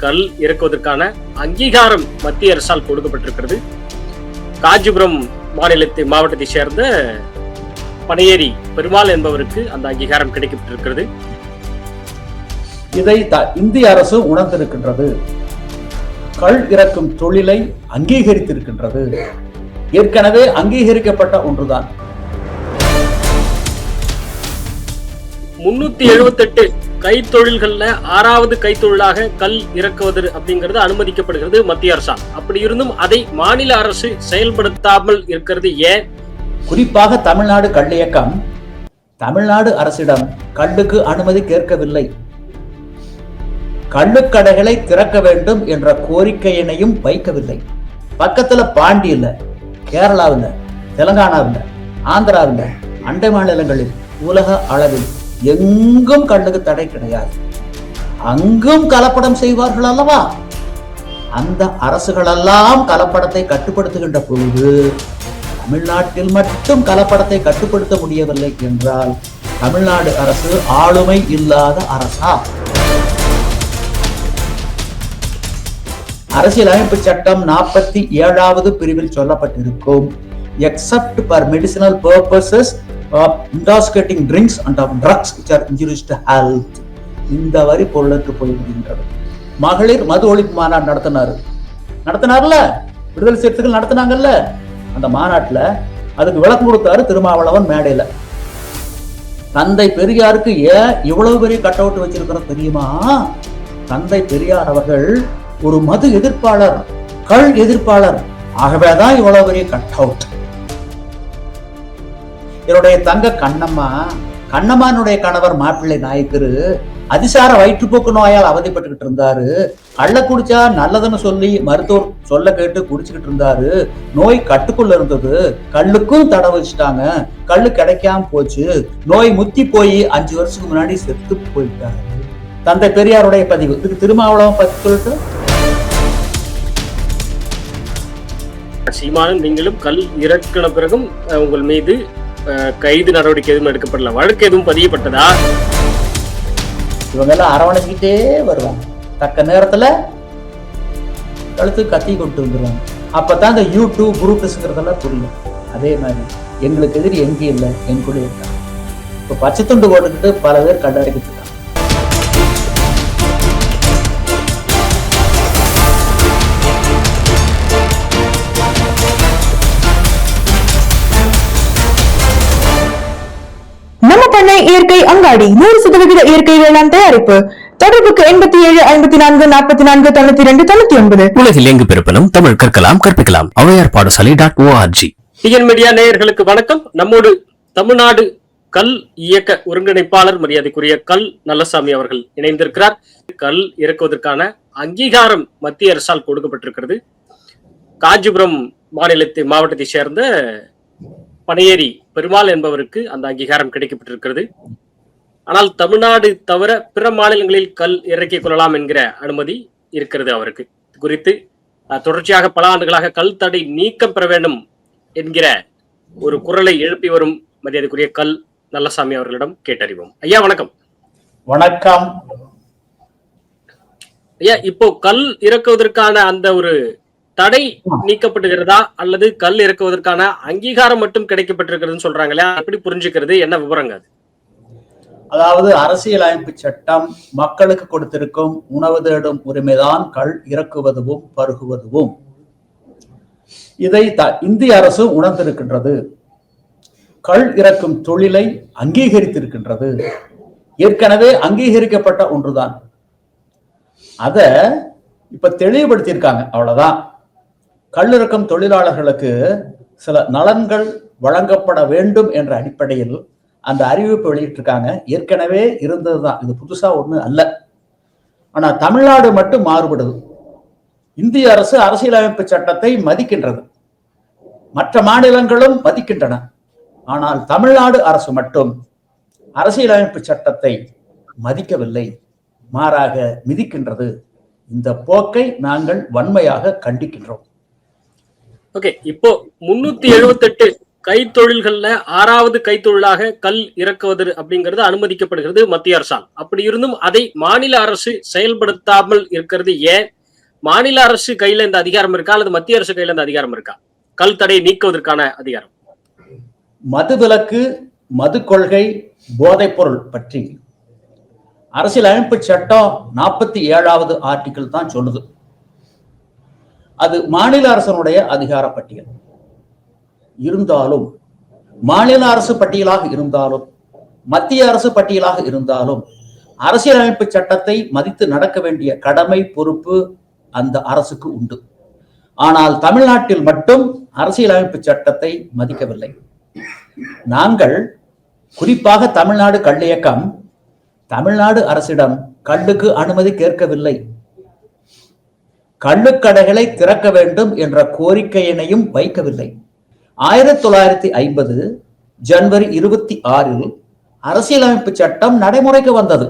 கல் இறக்குவதற்கான அங்கீகாரம் மத்திய அரசால் கொடுக்கப்பட்டிருக்கிறது. காஞ்சிபுரம் மாவட்டத்தை சேர்ந்த பனையேரி பெருமாள் என்பவருக்கு அந்த அங்கீகாரம் கிடைக்கப்பட்டிருக்கிறது. இதை இந்திய அரசு உணர்ந்திருக்கின்றது. கள் இறக்கும் தொழிலை அங்கீகரித்திருக்கின்றது. ஏற்கனவே அங்கீகரிக்கப்பட்ட ஒன்றுதான். 378 கைத்தொழில்கள்ல 6வது கைத்தொழிலாக கல் இறக்குவது அப்படிங்கிறது அனுமதிக்கப்படுகிறது மத்திய அரசால். அப்படி இருந்தும் அதை மாநில அரசு செயல்படுத்தாமல் இருக்கிறது ஏன்? குறிப்பாக தமிழ்நாடு கல் இயக்கம் தமிழ்நாடு அரசிடம் கல்லுக்கு அனுமதி கேட்கவில்லை. கள்ளுக்கடைகளை திறக்க வேண்டும் என்ற கோரிக்கையினையும் வைக்கவில்லை. பக்கத்துல பாண்டியில, கேரளாவில், தெலுங்கானாவில், ஆந்திராவில், அண்டை மாநிலங்களில், உலக அளவில் எங்கும் கல்லுக்கு தடை கிடையாது. அங்கும் கலப்படம் செய்வார்கள் அல்லவா? அந்த அரசுகளெல்லாம் கலப்படத்தை கட்டுப்படுத்துகின்ற பொழுது தமிழ்நாட்டில் மட்டும் கலப்படத்தை கட்டுப்படுத்த முடியவில்லை என்றால் தமிழ்நாடு அரசு ஆளுமை இல்லாத அரசா? அரசியலமைப்பு சட்டம் 47வது பிரிவில் சொல்லப்பட்டிருக்கும் except for medicinal purposes of intoxicating drinks and of drugs which are injurious to health. இந்த வரி பொருளுக்கு போய்விடுகின்றது. மகளிர் மது ஒழிப்பு மாநாடு நடத்தினார்ல, விடுதலை சிறுத்தைகள் நடத்தினாங்கல்ல, அந்த மாநாட்டுல அதுக்கு விளக்கம் கொடுத்தாரு திருமாவளவன் மேடையில. தந்தை பெரியாருக்கு ஏன் இவ்வளவு பெரிய கட் அவுட் வச்சிருக்கிறோம் தெரியுமா? தந்தை பெரியார் அவர்கள் ஒரு மது எதிர்ப்பாளர், கள் எதிர்ப்பாளர், ஆகவேதான் இவ்வளவு பெரிய கட் அவுட். என்னுடைய தங்க கண்ணம்மானுடைய கணவர் மாப்பிள்ளை நாயக்கரு அதிசார வயிற்றுப்போக்கு நோயால் அவதிப்பட்டுக்கிட்டு இருந்தாரு. கள்ள குடிச்சா நல்லதுன்னு சொல்லி மருத்துவர் சொல்ல கேட்டு குடிச்சுக்கிட்டு இருந்தாரு. நோய் கட்டுக்குள்ள இருந்தது. கல்லுக்கும் தடை வச்சுட்டாங்க. கல்லு கிடைக்காம போச்சு. நோய் முத்தி போய் 5 வருஷத்துக்கு முன்னாடி செத்து போயிட்டாரு. தந்தை பெரியாருடைய பதிவு. இதுக்கு திருமாவளவன் பத்தி சொல்லிட்டு சீமானும் நீங்களும் கல் இறக்கின பிறகும் உங்கள் மீது கைது நடவடிக்கை எதுவும் எடுக்கப்படல, வழக்கு எதுவும் பதியப்பட்டதா? இவங்க எல்லாம் அரவணைச்சிக்கிட்டே வருவாங்க. தக்க நேரத்துல கழுத்து கத்தி கொண்டு வந்துருவாங்க. அப்பதான் இந்த யூடியூப் குரூப்ஸ்ங்கிறதெல்லாம் புரியும். அதே மாதிரி எங்களுக்கு எதிரி எங்கேயும் இல்லை, எங்குள்ளே இருக்காங்க. இப்ப பச்சை துண்டு போட்டுக்கிட்டு பல பேர் கண்டறிக்கிட்டு இருக்காங்க. நம்ம பண்ணை இயற்கை அங்காடி 100% இயற்கை வேளாண் தயாரிப்பு. தொடர்புக்கு 87 54 44 92 99. உலகில் எங்கு பிறப்பினும் தமிழ் கற்கலாம், கற்பிக்கலாம். ஔவையார் பாடசாலை.org. டிஎன் மீடியா நேயர்களுக்கு வணக்கம். நம்மோடு தமிழ்நாடு கல் இயக்க ஒருங்கிணைப்பாளர் மரியாதைக்குரிய கல் நல்லசாமி அவர்கள் இணைந்திருக்கிறார். கல் இறக்குவதற்கான அங்கீகாரம் மத்திய அரசால் கொடுக்கப்பட்டிருக்கிறது. காஞ்சிபுரம் மாவட்டத்தை சேர்ந்த பனையேரி பெருமாள் என்பவருக்கு அந்த அங்கீகாரம் கிடைக்கப்பட்டிருக்கிறது. ஆனால் தமிழ்நாடு தவிர பிற மாநிலங்களில் கல் இறக்கிக் கொள்ளலாம் என்கிற அனுமதி இருக்கிறது அவருக்கு. குறித்து தொடர்ச்சியாக பல ஆண்டுகளாக கல் தடை நீக்கம் பெற வேண்டும் என்கிற ஒரு குரலை எழுப்பி வரும் மரியாதைக்குரிய கல் நல்லசாமி அவர்களிடம் கேட்டறிவோம். ஐயா வணக்கம். வணக்கம் ஐயா, இப்போ கல் இறக்குவதற்கான அந்த ஒரு தடை நீக்கப்படுகிறதா அல்லது கல் இறக்குவதற்கான அங்கீகாரம் மட்டும் கிடைக்கப்பட்டிருக்கிறதுன்னு சொல்றாங்களே, எப்படி புரிஞ்சுக்கிறது? என்ன விவரங்க அது? அதாவது அரசியலமைப்பு சட்டம் மக்களுக்கு கொடுத்திருக்கும் உணவு தேடும் உரிமைதான் கல் இறக்குவதும் பருகுவதும். இதை இந்திய அரசு உணர்ந்திருக்கின்றது. கள் இறக்கும் தொழிலை அங்கீகரித்திருக்கின்றது. ஏற்கனவே அங்கீகரிக்கப்பட்ட ஒன்றுதான். அத இப்ப தெளிவுபடுத்தியிருக்காங்க, அவ்வளவுதான். கல்லிறக்கும் தொழிலாளர்களுக்கு சில நலன்கள் வழங்கப்பட வேண்டும் என்ற அடிப்படையில் அந்த அறிவிப்பு வெளியிட்டிருக்காங்க. ஏற்கனவே இருந்ததுதான், இது புதுசா ஒண்ணு அல்ல. ஆனா தமிழ்நாடு மட்டும் மாறுபடுது. இந்திய அரசு அரசியலமைப்பு சட்டத்தை மதிக்கின்றது, மற்ற மாநிலங்களும் மதிக்கின்றன. ஆனால் தமிழ்நாடு அரசு மட்டும் அரசியலமைப்பு சட்டத்தை மதிக்கவில்லை, மாறாக மிதிக்கின்றது. இந்த போக்கை நாங்கள் வன்மையாக கண்டிக்கின்றோம். ஓகே, இப்போ 378 கைத்தொழில்கள்ல 6வது கைத்தொழிலாக கல் இறக்குவது அப்படிங்கிறது அனுமதிக்கப்படுகிறது மத்திய அரசால். அப்படி இருந்தும் அதை மாநில அரசு செயல்படுத்தாமல் இருக்கிறது ஏன்? மாநில அரசு கையில இந்த அதிகாரம் இருக்கா அல்லது மத்திய அரசு கையில இந்த அதிகாரம் இருக்கா, கல் தடையை நீக்குவதற்கான அதிகாரம்? மதுவிலக்கு, மது கொள்கை, போதைப் பொருள் பற்றி அரசியலமைப்பு சட்டம் 47வது ஆர்டிகிள் தான் சொல்லுது. அது மாநில அரசனுடைய அதிகார பட்டியல். இருந்தாலும் மாநில அரசு பட்டியலாக இருந்தாலும் மத்திய அரசு பட்டியலாக இருந்தாலும் அரசியலமைப்பு சட்டத்தை மதித்து நடக்க வேண்டிய கடமை, பொறுப்பு அந்த அரசுக்கு உண்டு. ஆனால் தமிழ்நாட்டில் மட்டும் அரசியலமைப்பு சட்டத்தை மதிக்கவில்லை. நாங்கள் குறிப்பாக தமிழ்நாடு கல் இயக்கம் தமிழ்நாடு அரசிடம் கல்லுக்கு அனுமதி கேட்கவில்லை. கள்ளுக்கடைகளை திறக்க வேண்டும் என்ற கோரிக்கையினையும் வைக்கவில்லை. 1950 ஜனவரி 26 அரசியலமைப்பு சட்டம் நடைமுறைக்கு வந்தது.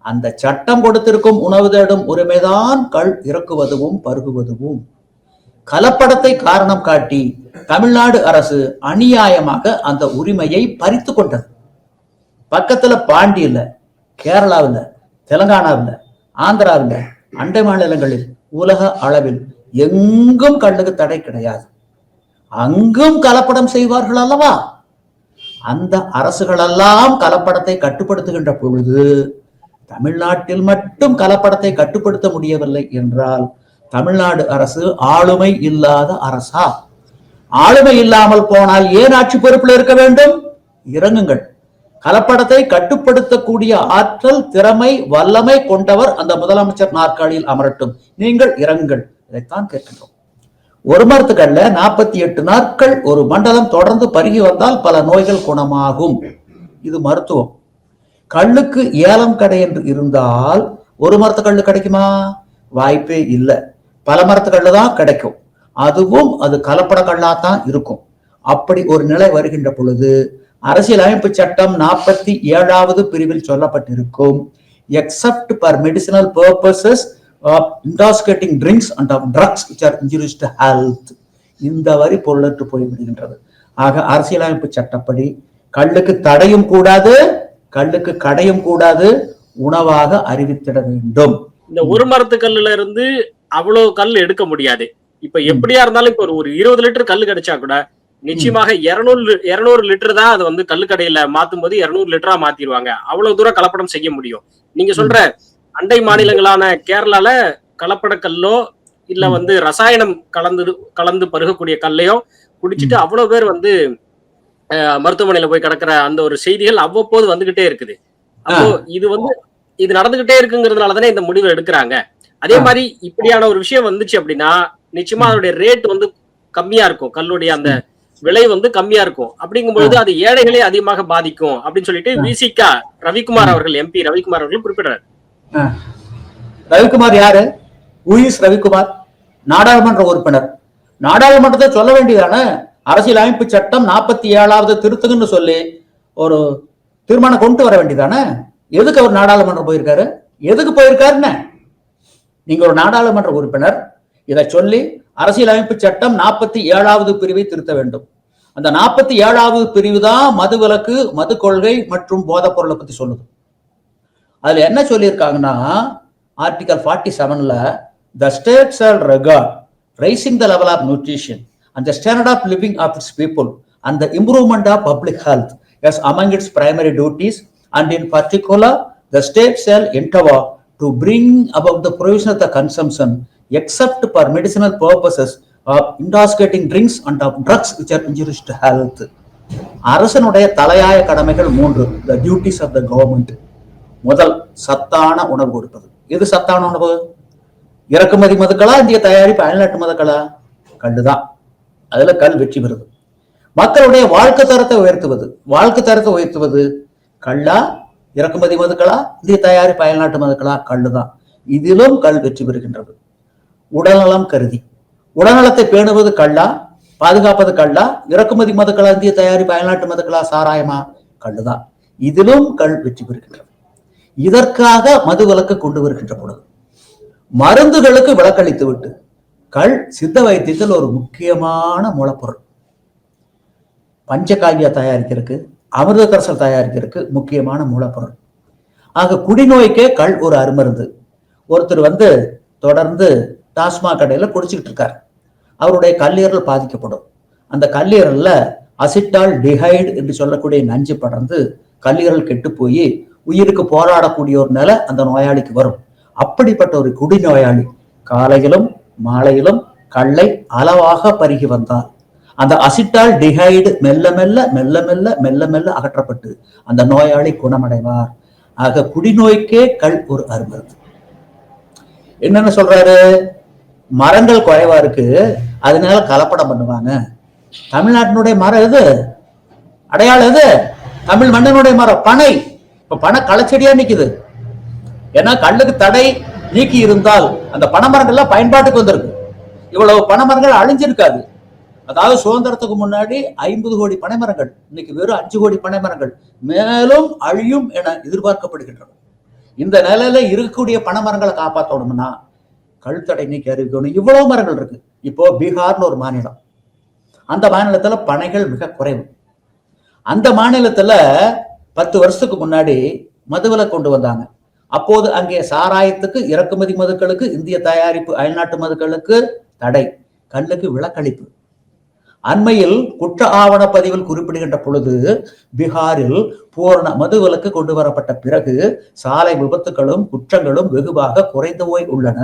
அந்த சட்டம் கொடுத்திருக்கும் உணவு தேடும் உரிமைதான் கள் இறக்குவதும் பருகுவதும். கலப்படத்தை காரணம் காட்டி தமிழ்நாடு அரசு அநியாயமாக அந்த உரிமையை பறித்து கொண்டது. பக்கத்துல பாண்டியில, கேரளாவில், தெலுங்கானாவில், ஆந்திராவில், அண்டை மாநிலங்களில், உலக அளவில் எங்கும் கல்லுக்கு தடை கிடையாது. அங்கும் கலப்படம் செய்வார்கள் அல்லவா? அந்த அரசுகளெல்லாம் கலப்படத்தை கட்டுப்படுத்துகின்ற பொழுது தமிழ்நாட்டில் மட்டும் கலப்படத்தை கட்டுப்படுத்த முடியவில்லை என்றால் தமிழ்நாடு அரசு ஆளுமை இல்லாத அரசா? ஆளுமை இல்லாமல் போனால் ஏன் ஆட்சி பொறுப்பில் இருக்க வேண்டும்? இறங்குங்கள். கலப்படத்தை கட்டுப்படுத்தக்கூடிய ஆற்றல், திறமை, வல்லமை கொண்டவர் அந்த முதலமைச்சர் நாற்காலியில் அமரட்டும். நீங்கள் இறங்குங்கள். இதைத்தான் கேட்கின்றோம். ஒரு மரத்துக்கல்ல 48 நாட்கள் ஒரு மண்டலம் தொடர்ந்து பருகி வந்தால் பல நோய்கள் குணமாகும். இது மருத்துவம். கல்லுக்கு ஏலம் கடை என்று இருந்தால் ஒரு மரத்து கல்லு கிடைக்குமா? வாய்ப்பே இல்லை. பல மரத்து கல்லு தான் கிடைக்கும். அதுவும் அது கலப்பட கல்லாத்தான் இருக்கும். அப்படி ஒரு நிலை வருகின்ற பொழுது அரசியலமைப்பு சட்டம் 47வது பிரிவில் சொல்லப்பட்டிருக்கும் except for medicinal purposes of intoxicating drinks and of drugs which are injurious to health, இந்த வரி பொருளற்று போய்விடுகின்றது. ஆக அரசியலமைப்பு சட்டப்படி கல்லுக்கு தடையும் கூடாது, கல்லுக்கு கடையும் கூடாது, உணவாக அறிவித்திட வேண்டும். இந்த ஒரு மரத்து கல்லுல இருந்து அவ்வளவு கல் எடுக்க முடியாது. இப்ப எப்படியா இருந்தாலும் இப்ப ஒரு 20 லிட்டர் கல்லு கிடைச்சா கூட நிச்சயமாக 200 லிட்டர் தான் அது வந்து கல்லு கடையில மாத்தும் போது 200 லிட்டரா மாத்திடுவாங்க. அவ்வளவு தூரம் கலப்படம் செய்ய முடியும். நீங்க சொல்ற அண்டை மாநிலங்களான கேரளால கலப்பட கல்லோ இல்ல வந்து ரசாயனம் கலந்து பருகக்கூடிய கல்லையோ குடிச்சிட்டு அவ்வளவு பேர் வந்து மருத்துவமனையில போய் கிடக்கிற அந்த ஒரு செய்திகள் அவ்வப்போது வந்துகிட்டே இருக்குது. அப்போ இது நடந்துகிட்டே இருக்குங்கிறதுனாலதானே இந்த முடிவு எடுக்கிறாங்க. அதே மாதிரி இப்படியான ஒரு விஷயம் வந்துச்சு அப்படின்னா நிச்சயமா அதோடைய ரேட் வந்து கம்மியா இருக்கும், கல்லுடைய அந்த விலை வந்து கம்மியா இருக்கும். அப்படிங்கும்போது அது ஏழைகளே அதிகமாக பாதிக்கும் அப்படின்னு சொல்லிட்டு விசிகா ரவிக்குமார் அவர்கள், எம்பி ரவிக்குமார் அவர்கள் குறிப்பிடுறாரு. ரவிக்குமார் யாரு? ரவிக்குமார் நாடாளுமன்ற உறுப்பினர். நாடாளுமன்றத்தை சொல்ல வேண்டியதான அரசியலமைப்பு சட்டம் 47வது திருத்தங்கன்னு சொல்லி ஒரு தீர்மானம் கொண்டு வர வேண்டியதானே. எதுக்கு அவர் நாடாளுமன்றம் போயிருக்காரு? எதுக்கு போயிருக்காருன்னு நீங்க ஒரு நாடாளுமன்ற உறுப்பினர் இதை சொல்லி அரசியலமைப்பு சட்டம் 47வது பிரிவை திருத்த வேண்டும். அந்த 47வது பிரிவு தான் மதுவிலக்கு, மது கொள்கை மற்றும் போதைப் பொருளை பத்தி சொல்லுது. அதுல என்ன சொல்லியிருக்காங்கன்னா article 47ல the state shall regard raising the level of nutrition and the standard of living of its people and the improvement of public health as among its primary duties, and in particular the state shall endeavor to bring about the provision of the consumption except for medicinal purposes of intoxicating drinks and of drugs which are injurious to health. அரசனுடைய தலையாய கடமைகள் 3. the duties of the government. முதல், சத்தான உணவு கொடுப்பது. எது சத்தான உணவு? இறக்குமதி மதுக்களா, இந்திய தயாரிப்பு அயல்நாட்டு மதுக்களா? கல்லுதான். அதுல கல் வெற்றி பெறுது. மக்களுடைய வாழ்க்கை தரத்தை உயர்த்துவது கல்லா, இறக்குமதி மதுக்களா, இந்திய தயாரிப்பு அயல்நாட்டு மதுக்களா? கல்லுதான். இதிலும் கல் வெற்றி பெறுகின்றது. உடல்நலம் கருதி உடல்நலத்தை பேணுவது கல்லா, பாதுகாப்பது கல்லா, இறக்குமதி மதுக்களா, இந்திய தயாரிப்பு அயல்நாட்டு மதுக்களா, சாராயமா? கல்லுதான். இதிலும் கல் வெற்றி பெறுகின்றது. இதற்காக மது விலக்கு கொண்டு வருகின்ற பொழுது மருந்துகளுக்கு விலக்களித்து விட்டு கல் சித்த வைத்தியத்தில் ஒரு முக்கியமான மூலப்பொருள். பஞ்சகாவியா தயாரிக்கிறதுக்கு, அமிர்த கரைசல் தயாரிக்கிறதுக்கு முக்கியமான மூலப்பொருள். ஆக குடிநோய்க்கே கள் ஒரு அருமருந்து. ஒருத்தர் தொடர்ந்து டாஸ்மாக் கடையில குடிச்சுக்கிட்டு இருக்காரு. அவருடைய கல்லீரல் பாதிக்கப்படும். அந்த கல்லீரல்ல அசிட்டால் டிஹைடு என்று சொல்லக்கூடிய நஞ்சு படர்ந்து கல்லீரல் கெட்டு போய் உயிருக்கு போராடக்கூடிய ஒரு நிலை அந்த நோயாளிக்கு வரும். அப்படிப்பட்ட ஒரு குடிநோயாளி காலையிலும் மாலையிலும் கல்லை அளவாக பருகி வந்தால் அந்த அசிட்டால் டிஹைடு மெல்ல மெல்ல மெல்ல மெல்ல மெல்ல மெல்ல அகற்றப்பட்டு அந்த நோயாளி குணமடைவார். ஆக குடிநோய்க்கே கள் ஒரு அருமருந்து. என்னன்னு சொல்றாரு? மரங்கள் குறைவா இருக்கு, அதனால கலப்படம் பண்ணுவாங்க. தமிழ்நாட்டினுடைய மரம் எது? அடையாளம் எது? தமிழ் மன்னனுடைய மரம் பனை. இப்ப பனை களச்செடியா நிக்குது. ஏன்னா கல்லுக்கு தடை நீக்கி இருந்தால் அந்த பனைமரங்கள்லாம் பயன்பாட்டுக்கு வந்திருக்கு. இவ்வளவு பனைமரங்கள் அழிஞ்சிருக்காது. அதாவது சுதந்திரத்துக்கு முன்னாடி 50 கோடி பனைமரங்கள், இன்னைக்கு வெறும் 5 கோடி பனைமரங்கள், மேலும் அழியும் என எதிர்பார்க்கப்படுகின்றன. இந்த நிலையில இருக்கக்கூடிய பனைமரங்களை காப்பாற்றணும்னா கல் தடை நீக்கி அறிவிக்கணும். இவ்வளவு மரங்கள் இருக்கு. இப்போ பீகார்னு ஒரு மாநிலம், அந்த மாநிலத்துல பனைகள் மிக குறைவு. அந்த மாநிலத்துல 10 வருஷத்துக்கு முன்னாடி மதுவிலை கொண்டு வந்தாங்க. அப்போது அங்கே சாராயத்துக்கு, இறக்குமதி மதுக்களுக்கு, இந்திய தயாரிப்பு அயல்நாட்டு மதுக்களுக்கு தடை, கல்லுக்கு விலக்களிப்பு. அண்மையில் குற்ற ஆவண பதிவில் குறிப்பிடுகின்ற பொழுது பீகாரில் பூரண மதுவிலக்கு கொண்டு வரப்பட்ட பிறகு சாலை விபத்துகளும் குற்றங்களும் வெகுவாக குறைந்து போய் உள்ளன.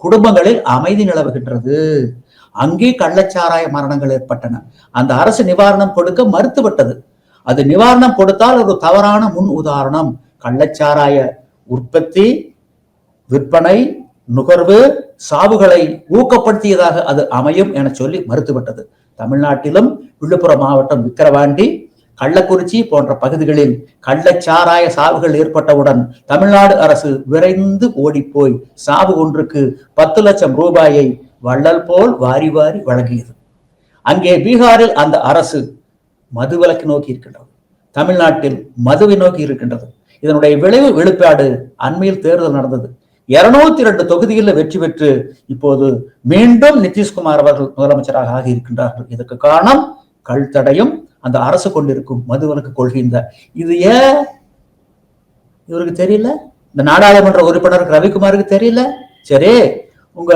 குடும்பங்களில் அமைதி நிலவுகின்றது. அங்கே கள்ளச்சாராய மரணங்கள் ஏற்பட்டன. அந்த அரசு நிவாரணம் கொடுக்க மறுத்துவிட்டது. அது நிவாரணம் கொடுத்தால் ஒரு தவறான முன் உதாரணம். கள்ளச்சாராய உற்பத்தி, விற்பனை, நுகர்வு, சாவுகளை ஊக்கப்படுத்தியதாக அது அமையும் என சொல்லி மறுத்துவிட்டது. தமிழ்நாட்டிலும் விழுப்புரம் மாவட்டம் விக்கிரவாண்டி, கள்ளக்குறிச்சி போன்ற பகுதிகளில் கள்ளச்சாராய சாவுகள் ஏற்பட்டவுடன் தமிழ்நாடு அரசு விரைந்து ஓடிப்போய் சாவு ஒன்றுக்கு 10 லட்சம் ரூபாயை வள்ளல் போல் வாரி வாரி வழங்கியது. அங்கே பீகாரில் அந்த அரசு மதுவிலக்கு நோக்கி இருக்கின்றது, தமிழ்நாட்டில் மதுவை நோக்கி இருக்கின்றது. இதனுடைய விளைவு வெளிப்பாடு அண்மையில் தேர்தல் நடந்தது. 202 தொகுதிகளில் வெற்றி பெற்று இப்போது மீண்டும் நிதிஷ்குமார் அவர்கள் முதலமைச்சராக ஆகி இருக்கின்றார்கள். இதுக்கு காரணம் கள் தடையும் அந்த அரசு கொண்டிருக்கும் மதுவிலக்கு கொள்கை. இது ஏன் இவருக்கு தெரியல? இந்த நாடாளுமன்ற உறுப்பினர் ரவிக்குமாருக்கு தெரியல? சரி, உங்க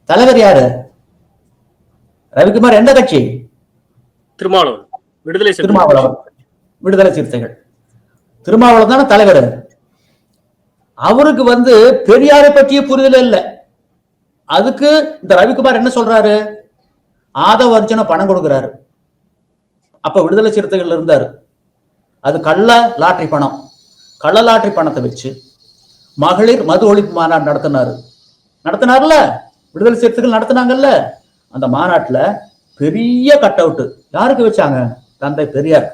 தலைவர் யாரு? ரவிக்குமார் எந்த கட்சி? திருமாவளவன், விடுதலை சிறுத்தைகள். திருமாவளவன் தானே தலைவர். அவருக்கு பெரியாரை பற்றிய புரிதல் இல்லை. அதுக்கு இந்த ரவிக்குமார் என்ன சொல்றாரு? ஆதவ அர்ஜுன பணம் கொடுக்கிறாரு. அப்ப விடுதலை சிறுத்தைகள் இருந்தாரு. அது கள்ள லாட்டரி பணம். கள்ள லாட்டரி பணத்தை வச்சு மகளிர் மது ஒழிப்பு மாநாடு நடத்தினார்ல, விடுதலை சிறுத்தைகள் நடத்தினாங்கல்ல. அந்த மாநாட்டுல பெரிய கட் அவுட் யாருக்கு வச்சாங்க? தந்தை பெரியார்.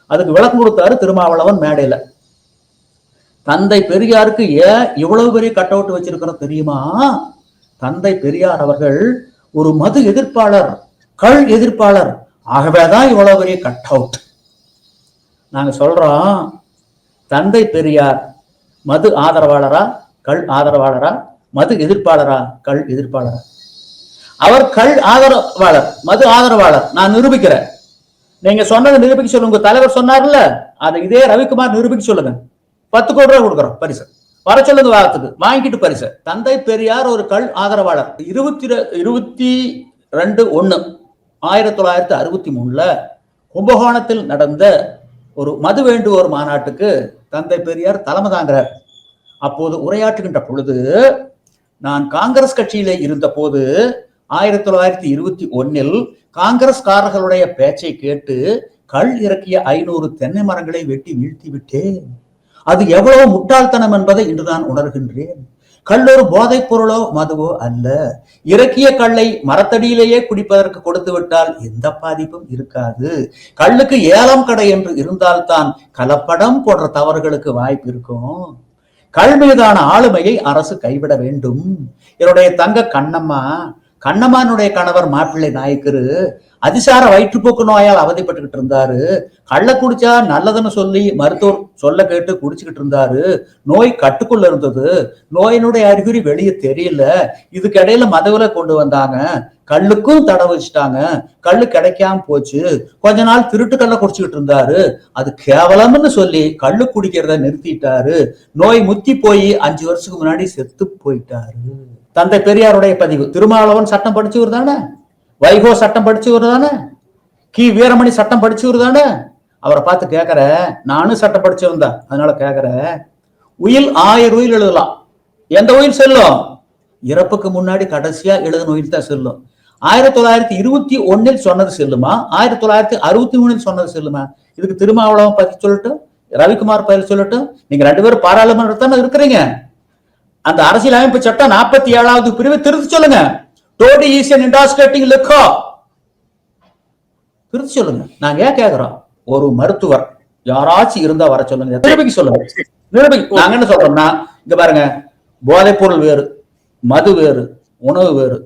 அதுக்கு விளக்கம் கொடுத்தாரு திருமாவளவன் மேடையில. தந்தை பெரியாருக்கு ஏன் இவ்வளவு பெரிய கட் அவுட் வச்சிருக்கிறோம் தெரியுமா? தந்தை பெரியார் அவர்கள் ஒரு மது எதிர்ப்பாளர், கள் எதிர்ப்பாளர். ஆகவேதான் இவ்வளவு பெரிய கட் அவுட். நாங்க சொல்றோம், தந்தை பெரியார் மது ஆதரவாளரா, கள் ஆதரவாளரா, மது எதிர்ப்பாளரா, கள் எதிர்ப்பாளரா? அவர் கள் ஆதரவாளர், மது ஆதரவாளர். நான் நிரூபிக்கிறேன். நீங்க சொன்னதை நிரூபிக்க சொல்லுங்க. உங்க தலைவர் சொன்னார்ல, அதை இதே ரவிக்குமார் நிரூபிக்க சொல்லுங்க. 10 கோடி ரூபாய் கொடுக்குறோம் பரிசு. வர சொல்லுங்க, வாரத்துக்கு வாங்கிட்டு பரிசு. தந்தை பெரியார் ஒரு கள் ஆதரவாளர். 22/1/1963 கும்பகோணத்தில் நடந்த ஒரு மது வேண்டுவோர் மாநாட்டுக்கு தந்தை பெரியார் தலைமை தாங்கிறார். அப்போது உரையாற்றுகின்ற பொழுது, நான் காங்கிரஸ் கட்சியிலே இருந்த போது 1921 காங்கிரஸ்காரர்களுடைய பேச்சை கேட்டு கள் இறக்கிய 500 தென்னை மரங்களை வெட்டி வீழ்த்தி விட்டேன். அது எவ்வளவு முட்டாள்தனம் என்பதை இன்று நான் உணர்கின்றேன். கள் ஒரு போதைப் பொருளோ மதுவோ அல்ல. இறக்கிய கல்லை மரத்தடியிலேயே குடிப்பதற்கு கொடுத்து விட்டால் எந்த பாதிப்பும் இருக்காது. கல்லுக்கு ஏலம் கடை என்று இருந்தால்தான் கலப்படம் போன்ற தவறுகளுக்கு வாய்ப்பு இருக்கும். கள் மீதான ஆளுமையை அரசு கைவிட வேண்டும். என்னுடைய தங்க கண்ணம்மா, கண்ணம்மானுடைய கணவர் மாப்பிள்ளை நாயக்கரு அதிசார வயிற்றுப்போக்கு நோயால் அவதிப்பட்டுக்கிட்டு இருந்தாரு. கள்ள குடிச்சா நல்லதுன்னு சொல்லி மருத்துவர் சொல்ல கேட்டு குடிச்சுக்கிட்டு இருந்தாரு. நோய் கட்டுக்குள்ள இருந்தது. நோயினுடைய அறிகுறி வெளியே தெரியல. இதுக்கு இடையில மதவில கொண்டு வந்தாங்க. கல்லுக்கும் தடை வச்சுட்டாங்க. கல்லு கிடைக்காம போச்சு. கொஞ்ச நாள் திருட்டு கல்ல குடிச்சுக்கிட்டு இருந்தாரு. அது கேவலம்னு சொல்லி கல்லு குடிக்கிறத நிறுத்திட்டாரு. நோய் முத்தி போய் 5 வருஷத்துக்கு முன்னாடி செத்து போயிட்டாரு. தந்தை பெரியாருடைய பதிவு. திருமாவளவன் சட்டம் படிச்சவர் தானே, வைகோ சட்டம் படிச்சவர் தானே, கி வீரமணி சட்டம் படிச்சவர் தானே. அவரை பார்த்து கேட்கிற, நானும் சட்டம் படிச்சவன் தான், அதனால கேட்கிற, உயில் 1000 உயில் எழுதலாம். எந்த உயில் செல்லும்? இறப்புக்கு முன்னாடி கடைசியா எழுதின உயில் தான் செல்லும். 1921 சொன்னது செல்லுமா, 1963 சொன்னது செல்லுமா? இதுக்கு திருமாவளவன் பத்தி சொல்லட்டும், ரவிக்குமார் பயிர் சொல்லட்டும். நீங்க 2 பேரும் பாராளுமன்றத்தானே இருக்கிறீங்க. அந்த அரசியலமைப்பு சட்டம் 47வது பிரிவு திருத்தி சொல்லுங்க. டோடி ஈசியன் இண்டாஸ்கேட்டிங் லிக்கோ திருத்தி சொல்லுங்க. நாங்க ஏன் கேக்குறோம்? ஒரு மருத்துவர் யாராச்சும் இருந்தா வர சொல்லுங்க, நிரூபிக்க சொல்லுங்க. நிரூபிக்க. நாங்க என்ன சொல்றோம்னா, இங்க பாருங்க, போதைப் பொருள் வேறு, மது வேறு, உணவு வேறு.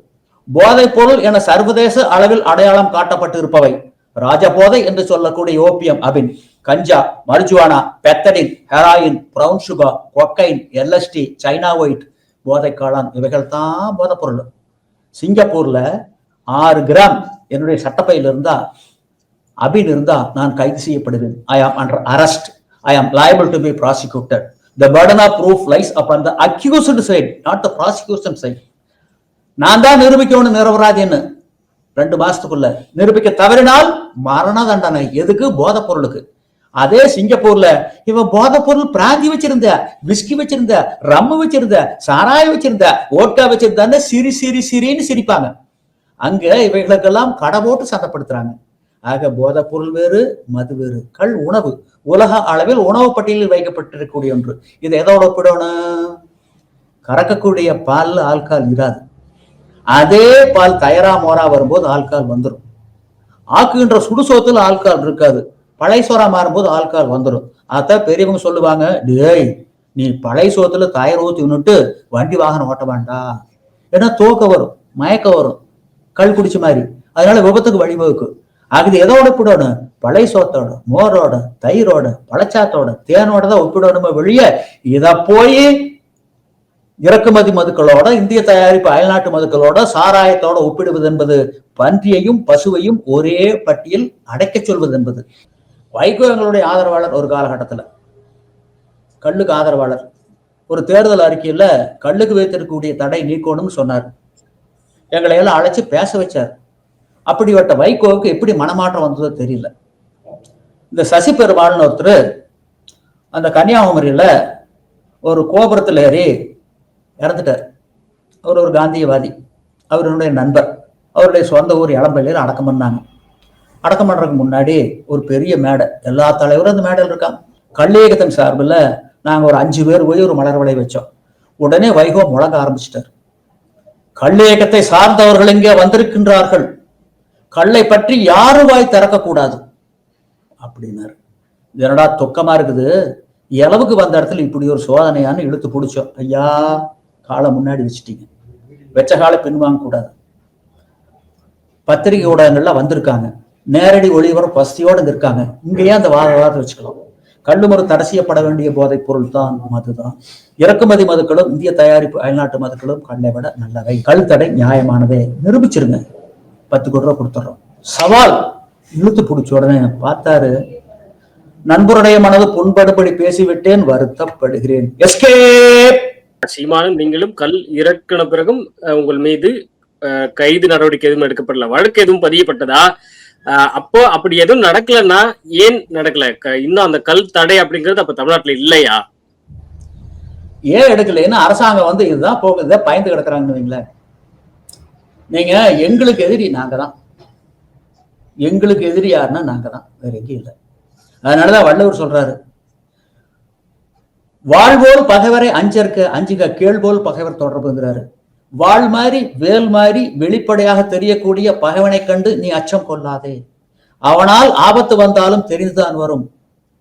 போதைப் பொருள் என சர்வதேச அளவில் அடையாளம் காட்டப்பட்டு இருப்பவை ராஜபோதை என்று சொல்லக்கூடிய ஓபியம், அபின், கஞ்சா, marijuana, pethidine, heroin, brown sugar, cocaine, LSD, China white, போதை காளான், இவைகள் தான் போதைப் பொருள். சிங்கப்பூர்ல 6 கிராம் என்னுடைய சட்டப்பையில் இருந்தா, அபின் இருந்தா, நான் கைது செய்யப்படுவேன். I am under arrest. I am liable to be prosecuted. The burden of proof lies upon the accused side, not the prosecution side. நான் தான் நிரூபிக்கணும் நிரபராதின்னு. 2 மாசத்துக்குள்ள நிரூபிக்க தவறினால் மரண தண்டனை. எதுக்கு? போதைப் பொருளுக்கு. அதே சிங்கப்பூர்ல இவன் போதைப் பொருள் பிராந்தி வச்சிருந்த, விஸ்கி வச்சிருந்த, ரம்மு வச்சிருந்த, சாராயம் வச்சிருந்த, ஓட்கா வச்சிருந்தான்னு சிரின்னு சிரிப்பாங்க. அங்க இவைகளுக்கெல்லாம் கடை போட்டு சந்தப்படுத்துறாங்க. ஆக போதைப் பொருள் வேறு, மது வேறு. கள் உணவு உலக அளவில் உணவு பட்டியலில் வைக்கப்பட்டிருக்கக்கூடிய ஒன்று. இது எதோட ஒப்பிடணும்? கறக்கக்கூடிய பால் ஆல்கால் இராது. அதே பால் தயாரா மோரா வரும்போது ஆல்கால் வந்துடும். ஆக்குகின்ற சுடுசோத்துல ஆல்கால் இருக்காது. பழைய சோறா மாறும்போது ஆல்கால் வந்துடும். அதான் பெரியவங்க சொல்லுவாங்க, டேய் நீ பழைய சோத்துல தயார் ஊத்தி விட்டு வண்டி வாகனம் ஓட்ட வேண்டாம். ஏன்னா தூக்க வரும், மயக்க வரும், கல் குடிச்ச மாதிரி. அதனால விபத்துக்கு வழிவகுக்கும். ஆகுது எதோட ஒப்பிடணும்? பழைய சோத்தோட, மோரோட, தயிரோட, பழச்சாத்தோட, தேனோட தான் ஒப்பிடணுமே வெளிய இத போய் இறக்குமதி மதுக்களோட, இந்திய தயாரிப்பு அயல்நாட்டு மதுக்களோட, சாராயத்தோட ஒப்பிடுவது என்பது பன்றியையும் பசுவையும் ஒரே பட்டியல் அடைக்க சொல்வது என்பது. வைகோ எங்களுடைய ஆதரவாளர். ஒரு காலகட்டத்தில் கல்லுக்கு ஆதரவாளர். ஒரு தேர்தல் அறிக்கையில கல்லுக்கு வைத்திருக்கக்கூடிய தடை நீக்கணும்னு சொன்னார். எங்களை எல்லாம் அழைச்சு பேச வச்சார். அப்படிப்பட்ட வைகோவுக்கு எப்படி மனமாற்றம் வந்ததோ தெரியல. இந்த சசி பெருமாள்னு ஒருத்தர் அந்த கன்னியாகுமரியில ஒரு கோபுரத்தில் ஏறி இறந்துட்டார். அவர் ஒரு காந்தியவாதி. அவருடைய நண்பர். அவருடைய சொந்த ஊர் இளம்பள்ளியில் அடக்கம் பண்ணாங்க. அடக்கம் பண்றதுக்கு முன்னாடி ஒரு பெரிய மேடை, எல்லா தலைவரும் அந்த மேடையில் இருக்காங்க. கல்லியக்கத்தின் சார்பில் நாங்கள் ஒரு 5 பேர் போய் ஒரு மலர் வளை வச்சோம். உடனே வைகோ முழங்க ஆரம்பிச்சிட்டார். கல்லியக்கத்தை சார்ந்தவர்கள் இங்கே வந்திருக்கின்றார்கள், கல்லை பற்றி யாரும் வாய் திறக்கக்கூடாது அப்படின்னாரு. என்னடா துக்கமா இருக்குது, எளவுக்கு வந்த இடத்துல இப்படி ஒரு சோதனையான்னு இழுத்து பிடிச்சோம். ஐயா காலை முன்னாடி வச்சுட்டீங்க, வெச்ச காலை பின்வாங்க கூடாது. பத்திரிகை ஊடகங்கள்ல வந்திருக்காங்க, நேரடி ஒளிபரப்பு பஸ்தியோடு இருக்காங்க. இங்கேயே அந்த வாதத்தை வச்சுக்கலாம். கல்லுமரு தடை செய்யப்பட வேண்டிய போதைப் பொருள் தான் மதுதான். இறக்குமதி மதுக்களும் இந்திய தயாரிப்பு அயல்நாட்டு மதுக்களும் கல்லை விட நல்லவை. கல் தடை நியாயமானதே. நிரூபிச்சிருங்க, 10 கோடி ரூபா கொடுத்துட்றோம். சவால். இழுத்து பிடிச்ச உடனே பார்த்தாரு, நண்பருடைய மனது புண்படுபடி பேசிவிட்டேன், வருத்தப்படுகிறேன். எஸ்கேப். சீமானும் நீங்களும் கல் இறக்கின பிறகும் உங்கள் மீது கைது நடவடிக்கை எதுவும் எடுக்கப்படல, வழக்கு எதுவும் பதியப்பட்டதா? அப்போ அப்படி எதுவும் நடக்கலன்னா ஏன் நடக்கல? இன்னும் அந்த கல் தடை அப்படிங்கிறது அப்ப தமிழ்நாட்டுல இல்லையா? ஏன் எடுக்கலன்னு அரசாங்கம் இதுதான் போகுது, பயந்து கிடக்குறாங்கன்னு வைங்களேன். நீங்க எங்களுக்கு எதிரி நாங்க தான். எங்களுக்கு எதிரி யாருன்னா நாங்க தான், வேற எங்கேயும் இல்லை. அதனாலதான் வள்ளுவர் சொல்றாரு, வாழ்வோல் பகைவரை அஞ்சுக கேள்வோல் பகைவர் தொடர்புங்கிறாரு. வாழ் மாறி வேல் மாறி வெளிப்படையாக தெரியக்கூடிய பகைவனை கண்டு நீ அச்சம் கொள்ளாதே. அவனால் ஆபத்து வந்தாலும் தெரிந்துதான் வரும்,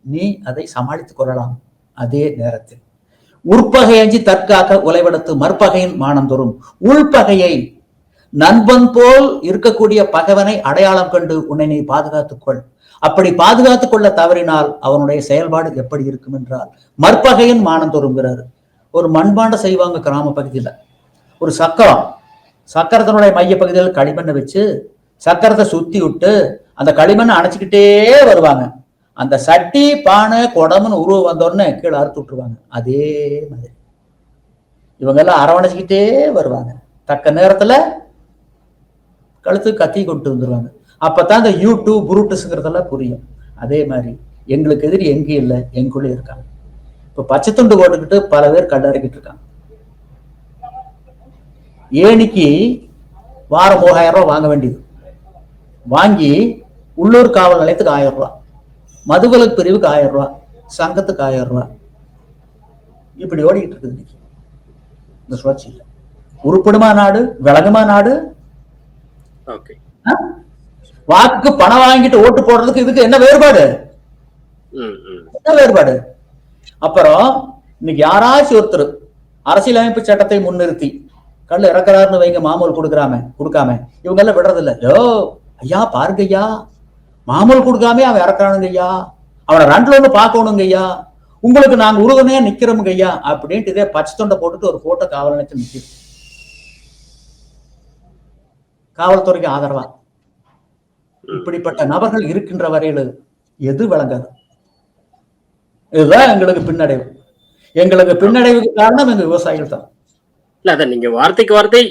நீ அதை சமாளித்துக் கொள்ளலாம். அதே நேரத்தில் உற்பகை அஞ்சி தற்காக்க உலைவெடுத்து மற்பகையின் மானம் தோறும். உள்பகையை நண்பன் போல் இருக்கக்கூடிய பகைவனை அடையாளம் கண்டு உன்னை நீ பாதுகாத்துக்கொள். அப்படி பாதுகாத்துக் கொள்ள தவறினால் அவனுடைய செயல்பாடு எப்படி இருக்கும் என்றால் மற்பகையின் மானம் தோறுங்கிறாரு. ஒரு மண்பாண்ட செய்வாங்க கிராம பகுதியில, ஒரு சக்கரத்தினுடைய மைய பகுதியில் களிமண்ணை வச்சு சக்கரத்தை சுத்தி விட்டு அந்த களிமண்ணை அணைச்சிக்கிட்டே வருவாங்க. அந்த சட்டி பானை குடம்னு உருவம் வந்தோடனே கீழே அறுத்து விட்டுருவாங்க. அதே மாதிரி இவங்க எல்லாம் அரவணைச்சிக்கிட்டே வருவாங்க. தக்க நேரத்துல கழுத்து கத்தி கொண்டு வந்துருவாங்க. அப்பதான் இந்த யூடியூப் புரூட்டஸ்ங்கிறதெல்லாம் புரியும். அதே மாதிரி எங்களுக்கு எதிரி எங்கேயும் இல்லை, எங்குள்ளே இருக்காங்க. இப்ப பச்சை துண்டு போட்டுக்கிட்டு பல பேர் கல்லறைக்கிட்டு இருக்காங்க. ஏனிக்கு வாரம் 3000 ரூபாய் வாங்க வேண்டியது, வாங்கி உள்ளூர் காவல் நிலையத்துக்கு 1000 ரூபாய், மதுவிலக்கு பிரிவுக்கு 1000 ரூபாய், சங்கத்துக்கு 1000 ரூபாய். இப்படி ஓடிக்கிட்டு இருக்குது இன்னைக்கு இந்த சுழற்சியில். உருப்படுமா நாடு, விலகுமா நாடு? வாக்கு பணம் வாங்கிட்டு ஓட்டு போடுறதுக்கு இதுக்கு என்ன வேறுபாடு? என்ன வேறுபாடு? அப்புறம் இன்னைக்கு யாராச்சும் ஒருத்தர் அரசியலமைப்பு சட்டத்தை முன்னிறுத்தி கல் இறக்குறாருன்னு வைங்க, மாமூல் கொடுக்காம இவங்க எல்லாம் விடுறது இல்ல. யோ ஐயா பாருங்க ஐயா, மாமூல் கொடுக்காம அவன் இறக்குறானுங்க ஐயா, அவனை 2 பார்க்கணுங்க ஐயா, உங்களுக்கு நாங்க உறுதுணையா நிக்கிறோமுங்க ஐயா அப்படின்ட்டு இதே பச்சை தொண்டை போட்டுட்டு ஒரு போட்டோ காவல் நிலையத்தில் நிற்கிது. காவல்துறைக்கு ஆதரவா இப்படிப்பட்ட நபர்கள் இருக்கின்ற வரையில் எது விளங்காது. இதுதான் எங்களுக்கு பின்னடைவு. எங்களுக்கு பின்னடைவுக்கு காரணம் எங்க விவசாயிகள் தான். இல்ல அதான் நீங்க வார்த்தைக்கு வார்த்தை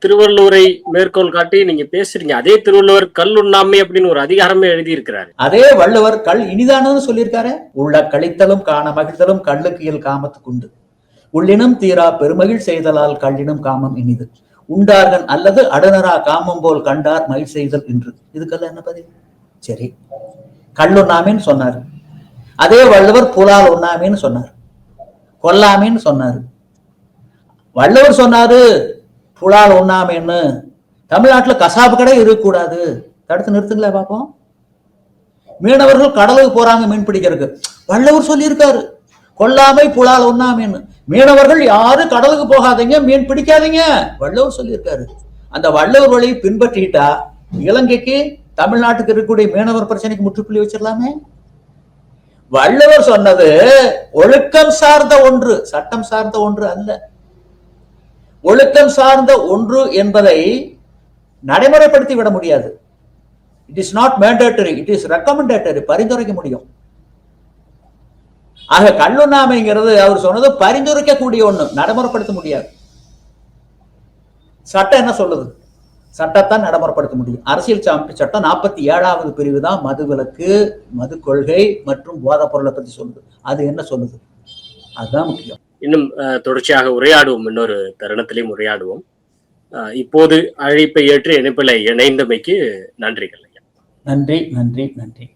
திருவள்ளுவரை மேற்கோள் காட்டி நீங்க பேசுறீங்க. அதே திருவள்ளுவர் கல் உண்ணாமை அப்படின்னு ஒரு அதிகாரமே எழுதி இருக்கிறாரு. அதே வள்ளுவர் கல் இனிதானு சொல்லியிருக்காரு. உள்ள கழித்தலும் காண மகிழ்தலும் கல்லுக்கு இயல் காமத்துக்கு உண்டு, உள்ளினும் தீரா பெருமகிழ் செய்தலால் கல்லினும் காமம் இனிது, உண்டார்கள் அல்லது அடுநரா காமம் போல் கண்டார் மகிழ் செய்தல் என்று. இதுக்கெல்லாம் என்ன பதில்? சரி, கல்லுண்ணாமின்னு சொன்னாரு. அதே வள்ளுவர் புலால் உண்ணாமின்னு சொன்னார், கொல்லாமின்னு சொன்னாரு. வள்ளுவர் சொன்னாரு புலால் உண்ணாமின்னு. தமிழ்நாட்டுல கசாப்பு கடை இருக்கக்கூடாது, தடுத்து நிறுத்துங்களே பார்ப்போம். மீனவர்கள் கடலுக்கு போறாங்க மீன் பிடிக்கிறதுக்கு, வள்ளுவர் சொல்லியிருக்காரு கொல்லாமை புலால் உண்ணாமின்னு. மீனவர்கள் யாரும் கடலுக்கு போகாதீங்க, மீன் பிடிக்காதீங்க, வள்ளுவர் சொல்லியிருக்காரு. அந்த வள்ளுவர் வழியை பின்பற்றிட்டா இலங்கைக்கு தமிழ்நாட்டுக்கு இருக்கக்கூடிய மீனவர் பிரச்சனைக்கு முற்றுப்புள்ளி வச்சிடலாமே. வள்ளுவர் சொன்னது ஒழுக்கம் சார்ந்த ஒன்று, சட்டம் சார்ந்த ஒன்று அல்ல. ஒழுக்கம் சார்ந்த ஒன்று என்பதை நடைமுறைப்படுத்தி விட முடியாது. It is not mandatory, it is recommendatory, பரிந்துரைக்க முடியும். ஆக கல்லுண்ணாமைங்கிறது அவர் சொன்னது பரிந்துரைக்கக்கூடிய ஒண்ணு, நடைமுறைப்படுத்த முடியாது. சட்டம் என்ன சொல்லுது? சட்டத்தான் நடைமுறைப்படுத்த முடியும். அரசியல் சார்பு சட்டம் 47வது பிரிவு தான் மதுவிலக்கு, மது கொள்கை மற்றும் போதைப் பொருளை பத்தி சொல்லுது. அது என்ன சொல்லுது? அதுதான் முக்கியம். இன்னும் தொடர்ச்சியாக உரையாடுவோம், இன்னொரு தருணத்திலையும் உரையாடுவோம். இப்போது அழைப்பை ஏற்று இணைப்பில் இணைந்தமைக்கு நன்றிகள். நன்றி நன்றி நன்றி.